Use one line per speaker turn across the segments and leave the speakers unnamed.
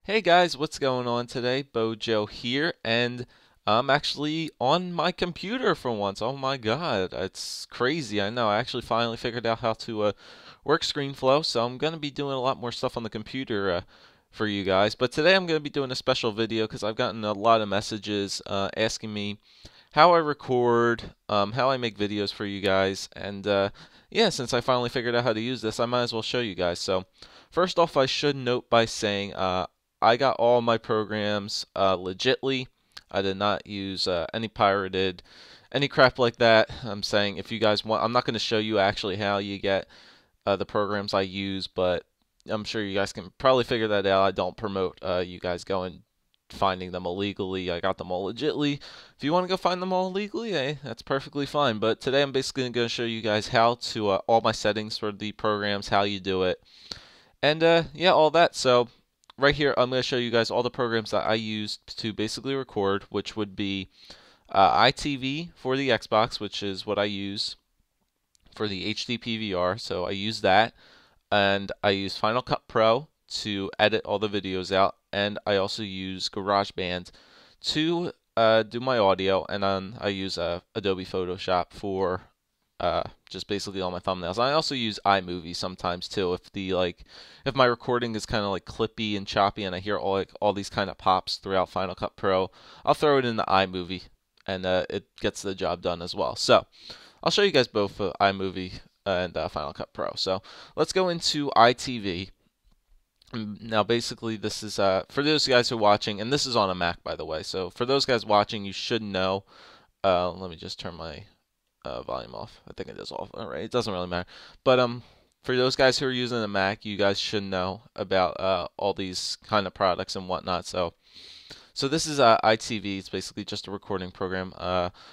Hey guys, what's going on today? Bojo here, and I'm actually on my computer for once. Oh my god, it's crazy. I know. I actually finally figured out how to work ScreenFlow, so I'm going to be doing a lot more stuff on the computer for you guys. But today I'm going to be doing a special video because I've gotten a lot of messages asking me how I record, how I make videos for you guys, and yeah, since I finally figured out how to use this, I might as well show you guys. So, first off, I should note by saying I got all my programs legitly. I did not use any pirated, any crap like that. I'm saying if you guys want, I'm not going to show you actually how you get the programs I use, but I'm sure you guys can probably figure that out. I don't promote you guys going finding them illegally. I got them all legitly. If you want to go find them all illegally, hey, that's perfectly fine. But today I'm basically going to show you guys how to all my settings for the programs, how you do it, and yeah, all that. So right here, I'm going to show you guys all the programs that I used to basically record, which would be iTV for the Xbox, which is what I use for the HD PVR. So I use that, and I use Final Cut Pro to edit all the videos out, and I also use GarageBand to do my audio, and then I use Adobe Photoshop for just basically all my thumbnails. I also use iMovie sometimes too. If my recording is kind of like clippy and choppy, and I hear all these kind of pops throughout Final Cut Pro, I'll throw it in the iMovie, and it gets the job done as well. So I'll show you guys both iMovie and Final Cut Pro. So let's go into iTV. Now, basically, this is for those guys who are watching, and this is on a Mac, by the way. So for those guys watching, you should know. Let me just turn my volume off. I think it is off. All right, it doesn't really matter. But for those guys who are using a Mac, you guys should know about all these kind of products and whatnot. So this is iTV. It's basically just a recording program.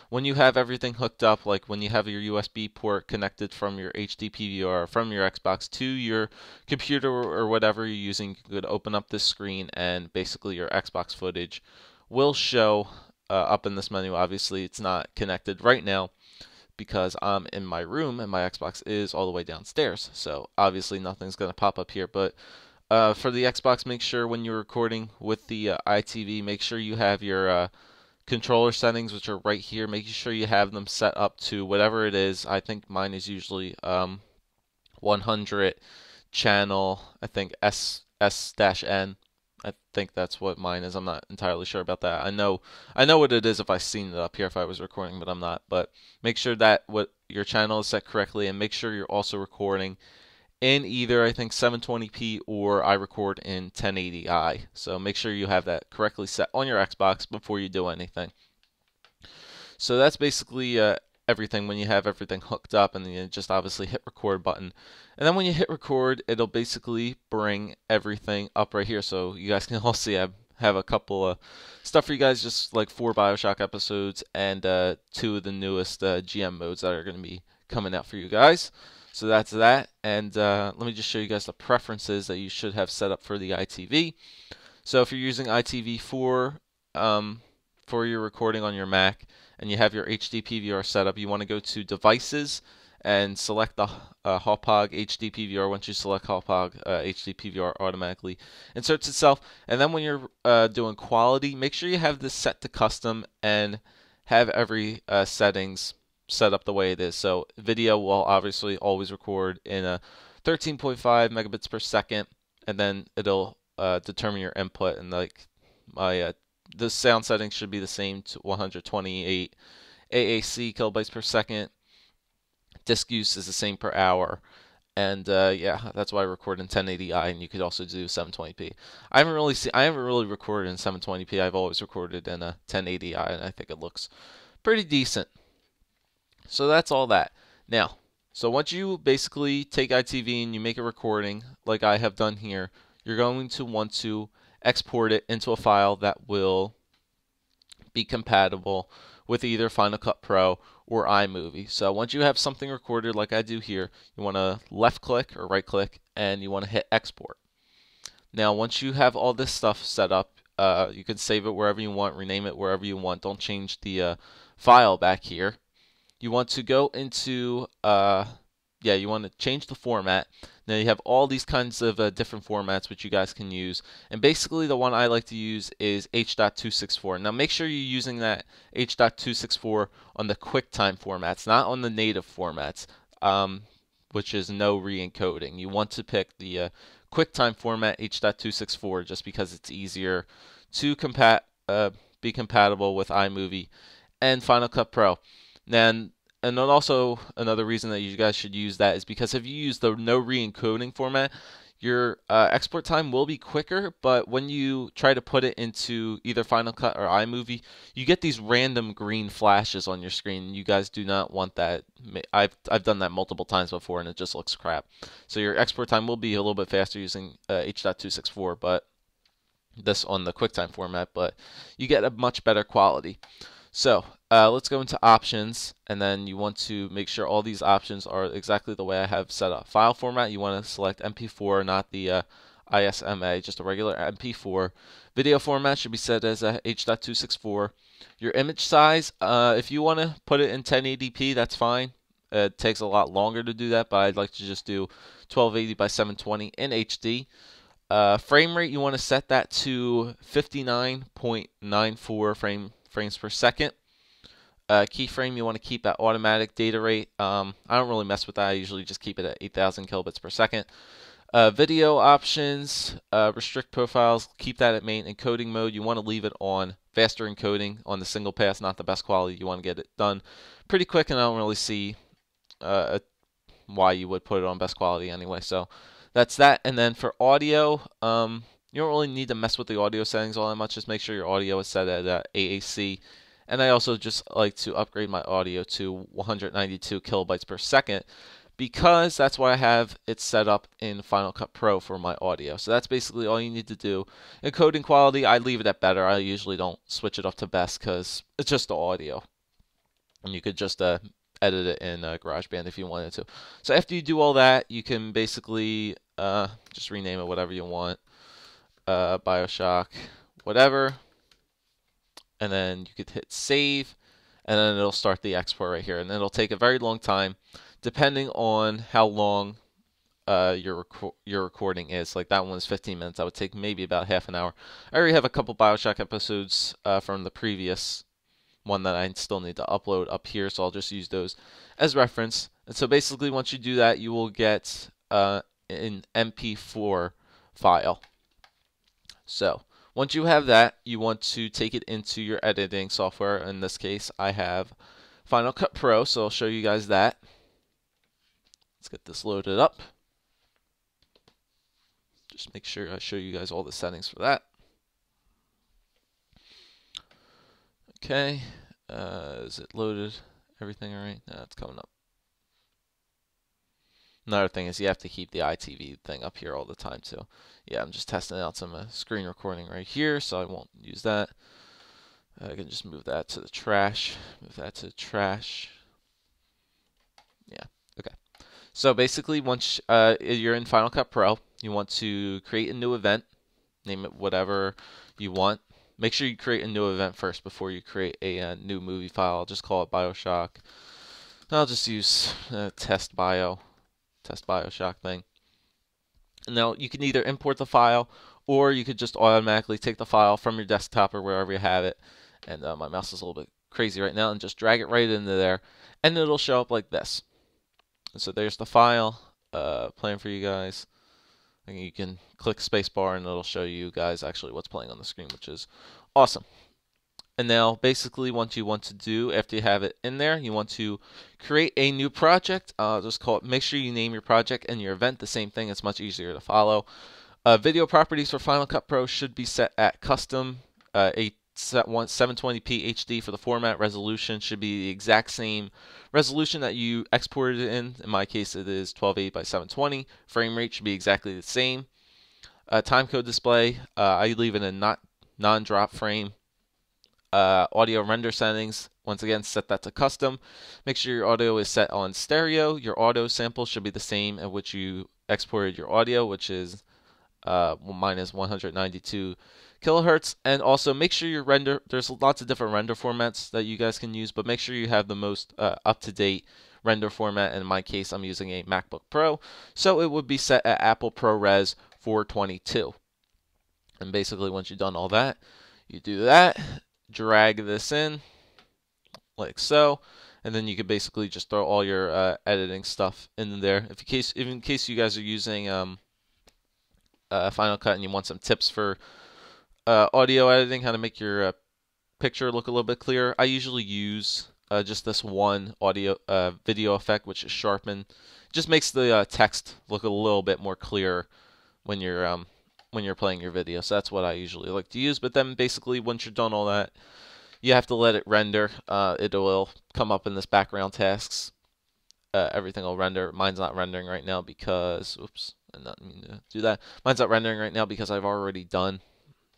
When you have everything hooked up, like when you have your USB port connected from your HD PVR from your Xbox to your computer or whatever you're using, you could open up this screen and basically your Xbox footage will show up in this menu. Obviously, it's not connected right now because I'm in my room and my Xbox is all the way downstairs. So obviously nothing's going to pop up here, but for the Xbox, make sure when you're recording with the iTV, make sure you have your controller settings, which are right here. Make sure you have them set up to whatever it is. I think mine is usually 100 channel. I think S-N. I think that's what mine is. I'm not entirely sure about that. I know what it is if I seen it up here if I was recording, but I'm not. But make sure that what your channel is set correctly, and make sure you're also recording in either I think 720p or I record in 1080i. So make sure you have that correctly set on your Xbox before you do anything. So that's basically everything when you have everything hooked up, and then you just obviously hit record button. And then when you hit record, it'll basically bring everything up right here. So you guys can all see I have a couple of stuff for you guys, just like 4 Bioshock episodes and 2 of the newest GM modes that are going to be coming out for you guys. So that's that, and let me just show you guys the preferences that you should have set up for the iTV. So if you're using iTV for your recording on your Mac and you have your HD PVR set up, you want to go to Devices and select the Hauppauge HD PVR. Once you select Hauppauge HD PVR, automatically inserts itself. And then when you're doing quality, make sure you have this set to custom and have every settings set up the way it is. So video will obviously always record in a 13.5 megabits per second, and then it'll determine your input, and like my the sound settings should be the same to 128 AAC kilobytes per second. Disk use is the same per hour. And yeah, that's why I record in 1080i, and you could also do 720p. I haven't really recorded in 720p. I've always recorded in a 1080i, and I think it looks pretty decent. So that's all that. Now, so once you basically take iTV and you make a recording, like I have done here, you're going to want to export it into a file that will be compatible with either Final Cut Pro or iMovie. So once you have something recorded like I do here, you want to left click or right click and you want to hit export. Now, once you have all this stuff set up, you can save it wherever you want, rename it wherever you want. Don't change the file back here. You want to go into yeah, you want to change the format. Now you have all these kinds of different formats which you guys can use, and basically the one I like to use is H.264. Now make sure you're using that H.264 on the QuickTime formats, not on the native formats, which is no re-encoding. You want to pick the QuickTime format H.264 just because it's easier to be compatible with iMovie and Final Cut Pro. Then and then also another reason that you guys should use that is because if you use the no re-encoding format, your export time will be quicker, but when you try to put it into either Final Cut or iMovie, you get these random green flashes on your screen. You guys do not want that. I've done that multiple times before, and it just looks crap. So your export time will be a little bit faster using H.264, but this on the QuickTime format, but you get a much better quality. So let's go into options, and then you want to make sure all these options are exactly the way I have set up. File format, you want to select MP4, not the ISMA, just a regular MP4. Video format should be set as a H.264. Your image size, if you want to put it in 1080p, that's fine. It takes a lot longer to do that, but I'd like to just do 1280 by 720 in HD. Frame rate, you want to set that to 59.94 frames per second. Keyframe, you want to keep at automatic data rate. I don't really mess with that. I usually just keep it at 8,000 kilobits per second. Video options, restrict profiles, keep that at main. Encoding mode, you want to leave it on faster encoding on the single pass, not the best quality. You want to get it done pretty quick, and I don't really see why you would put it on best quality anyway. So that's that. And then for audio, you don't really need to mess with the audio settings all that much. Just make sure your audio is set at AAC. And I also just like to upgrade my audio to 192 kilobytes per second because that's what I have it set up in Final Cut Pro for my audio. So that's basically all you need to do. Encoding quality, I leave it at better. I usually don't switch it up to best because it's just the audio. And you could just edit it in GarageBand if you wanted to. So after you do all that, you can basically just rename it whatever you want. Bioshock, whatever. And then you could hit save, and then it'll start the export right here. And it'll take a very long time, depending on how long your recording is. Like that one is 15 minutes. That would take maybe about half an hour. I already have a couple Bioshock episodes from the previous one that I still need to upload up here, so I'll just use those as reference. And so basically, once you do that, you will get an MP4 file. So once you have that, you want to take it into your editing software. In this case, I have Final Cut Pro, so I'll show you guys that. Let's get this loaded up. Just make sure I show you guys all the settings for that. Okay, is it loaded? Everything all right? No, it's coming up. Another thing is you have to keep the iTV thing up here all the time too. Yeah, I'm just testing out some screen recording right here, so I won't use that. I can just move that to the trash. Move that to the trash. Yeah, okay. So basically, once you're in Final Cut Pro, you want to create a new event. Name it whatever you want. Make sure you create a new event first before you create a new movie file. I'll just call it Bioshock. I'll just use test Bioshock thing. Now you can either import the file, or you could just automatically take the file from your desktop or wherever you have it. And my mouse is a little bit crazy right now, and just drag it right into there, and it'll show up like this. And so there's the file playing for you guys. And you can click spacebar, and it'll show you guys actually what's playing on the screen, which is awesome. And now, basically, what you want to do after you have it in there, you want to create a new project. Just call it. Make sure you name your project and your event the same thing. It's much easier to follow. Video properties for Final Cut Pro should be set at custom. 720p HD for the format. Resolution should be the exact same resolution that you exported it in. In my case, it is 1280 by 720. Frame rate should be exactly the same. Timecode display, I leave it in non-drop frame. Audio render settings, once again, set that to custom. Make sure your audio is set on stereo. Your audio sample should be the same at which you exported your audio, which is mine is 192 kilohertz. And also make sure your render, there's lots of different render formats that you guys can use, but make sure you have the most up-to-date render format. And in my case, I'm using a MacBook Pro, so it would be set at Apple ProRes 422. And basically, once you've done all that, you do that, drag this in like so, and then you can basically just throw all your editing stuff in there. If in case you guys are using Final Cut and you want some tips for audio editing, how to make your picture look a little bit clearer, I usually use just this one video effect, which is sharpen. It just makes the text look a little bit more clear when you're playing your video. So that's what I usually like to use. But then basically, once you're done all that, you have to let it render. It will come up in this background tasks. Everything will render. Mine's not rendering right now because, oops, I didn't mean to do that. Mine's not rendering right now because I've already done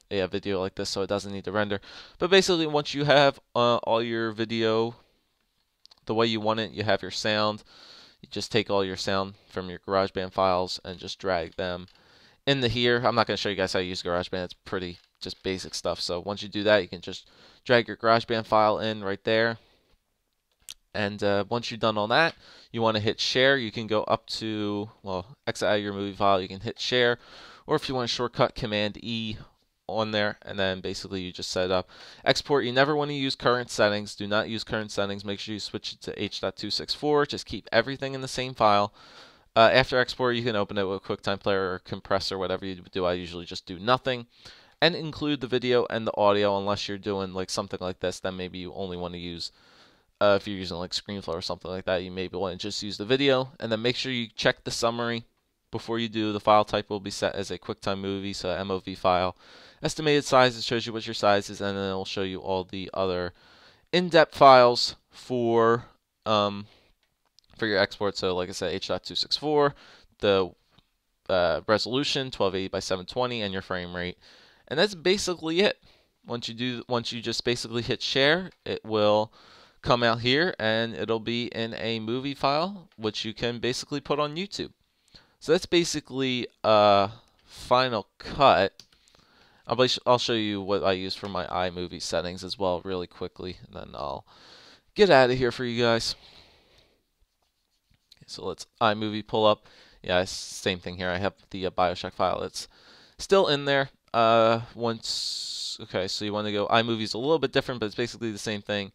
a video like this, so it doesn't need to render. But basically, once you have all your video the way you want it, you have your sound. You just take all your sound from your GarageBand files and just drag them into here. I'm not going to show you guys how to use GarageBand. It's pretty just basic stuff. So once you do that, you can just drag your GarageBand file in right there. And once you've done all that, you want to hit share. You can go up to, well, exit out of your movie file. You can hit share. Or if you want to shortcut, Command E on there, and then basically you just set it up. Export, you never want to use current settings. Do not use current settings. Make sure you switch it to H.264. Just keep everything in the same file. After export, you can open it with QuickTime Player or compressor, whatever you do. I usually just do nothing. And include the video and the audio, unless you're doing like something like this. Then maybe you only want to use, if you're using like ScreenFlow or something like that, you maybe want to just use the video. And then make sure you check the summary before you do. The file type will be set as a QuickTime movie, so MOV file. Estimated size, it shows you what your size is, and then it will show you all the other in-depth files for your export. So like I said, H.264, the resolution 1280 by 720, and your frame rate. And that's basically it. Once you just basically hit share, it will come out here and it'll be in a movie file, which you can basically put on YouTube. So that's basically Final Cut. I'll show you what I use for my iMovie settings as well really quickly, and then I'll get out of here for you guys. Okay, so let's iMovie pull up. Yeah, same thing here. I have the Bioshock file. It's still in there. Okay, so you want to go, iMovie's a little bit different, but it's basically the same thing.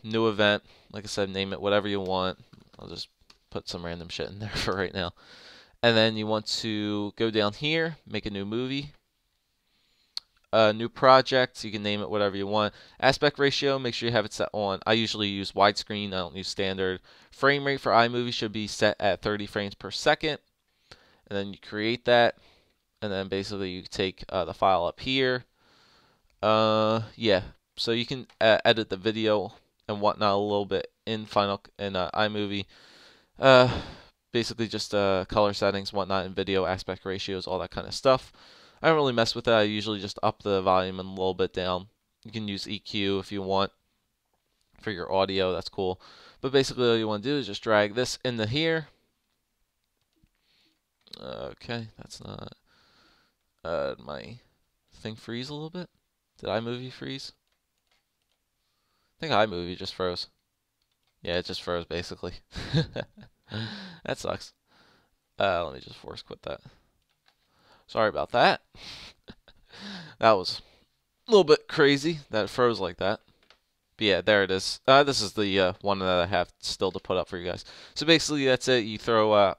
New event, like I said, name it whatever you want. I'll just put some random shit in there for right now. And then you want to go down here, make a new movie. New project, you can name it whatever you want. Aspect ratio, make sure you have it set on. I usually use widescreen, I don't use standard. Frame rate for iMovie should be set at 30 frames per second. And then you create that. And then basically you take the file up here. Yeah, so you can edit the video and whatnot a little bit in iMovie. Basically just color settings, whatnot, and video aspect ratios, all that kind of stuff. I don't really mess with that. I usually just up the volume and a little bit down. You can use EQ if you want for your audio. That's cool. But basically all you want to do is just drag this into here. Okay, that's not... my thing freeze a little bit? Did iMovie freeze? I think iMovie just froze. Yeah, it just froze basically. That sucks. Let me just force quit that. Sorry about that. That was a little bit crazy that it froze like that. But yeah, there it is. This is the one that I have still to put up for you guys. So basically that's it. You throw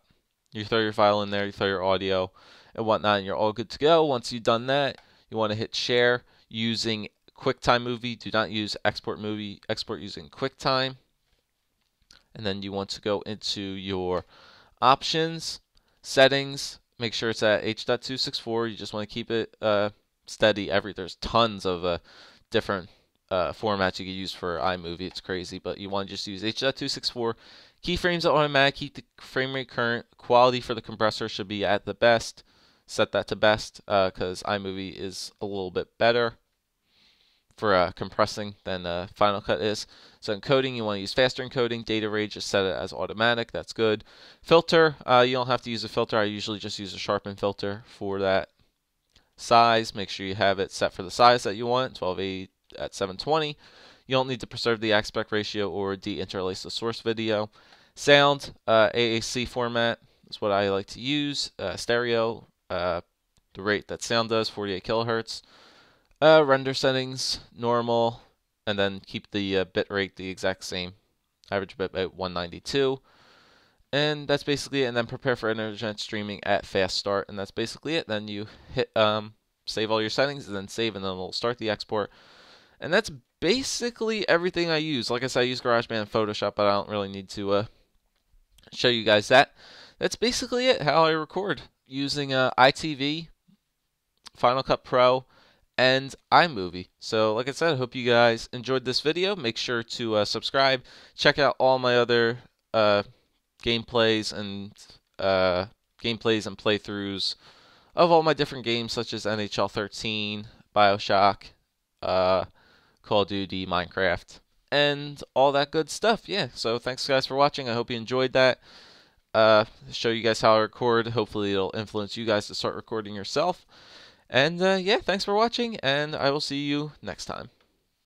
your file in there, you throw your audio and whatnot, and you're all good to go. Once you've done that, you want to hit share using QuickTime Movie. Do not use export movie. Export using QuickTime. And then you want to go into your options, settings. Make sure it's at H.264. You just want to keep it steady. There's tons of different formats you can use for iMovie. It's crazy, but you want to just use H.264. Keyframes are automatic. Keep the frame rate current. Quality for the compressor should be at the best. Set that to best because iMovie is a little bit better for compressing than Final Cut is. So encoding, you want to use faster encoding. Data rate, just set it as automatic. That's good. Filter, you don't have to use a filter. I usually just use a sharpen filter for that. Size, make sure you have it set for the size that you want, 1280 at 720. You don't need to preserve the aspect ratio or deinterlace the source video. Sound, AAC format is what I like to use. Stereo, the rate that sound does, 48 kilohertz. Render settings, normal, and then keep the bit rate the exact same. Average bit rate 192. And that's basically it. And then prepare for internet streaming at fast start. And that's basically it. Then you hit save all your settings, and then save, and then it'll start the export. And that's basically everything I use. Like I said, I use GarageBand and Photoshop, but I don't really need to show you guys that. That's basically it, how I record using iTV, Final Cut Pro, and iMovie. So like I said, I hope you guys enjoyed this video. Make sure to subscribe. Check out all my other gameplays and playthroughs of all my different games, such as NHL 13, BioShock, Call of Duty, Minecraft, and all that good stuff. Yeah, so thanks guys for watching. I hope you enjoyed that. Show you guys how I record. Hopefully it'll influence you guys to start recording yourself. And yeah, thanks for watching, and I will see you next time.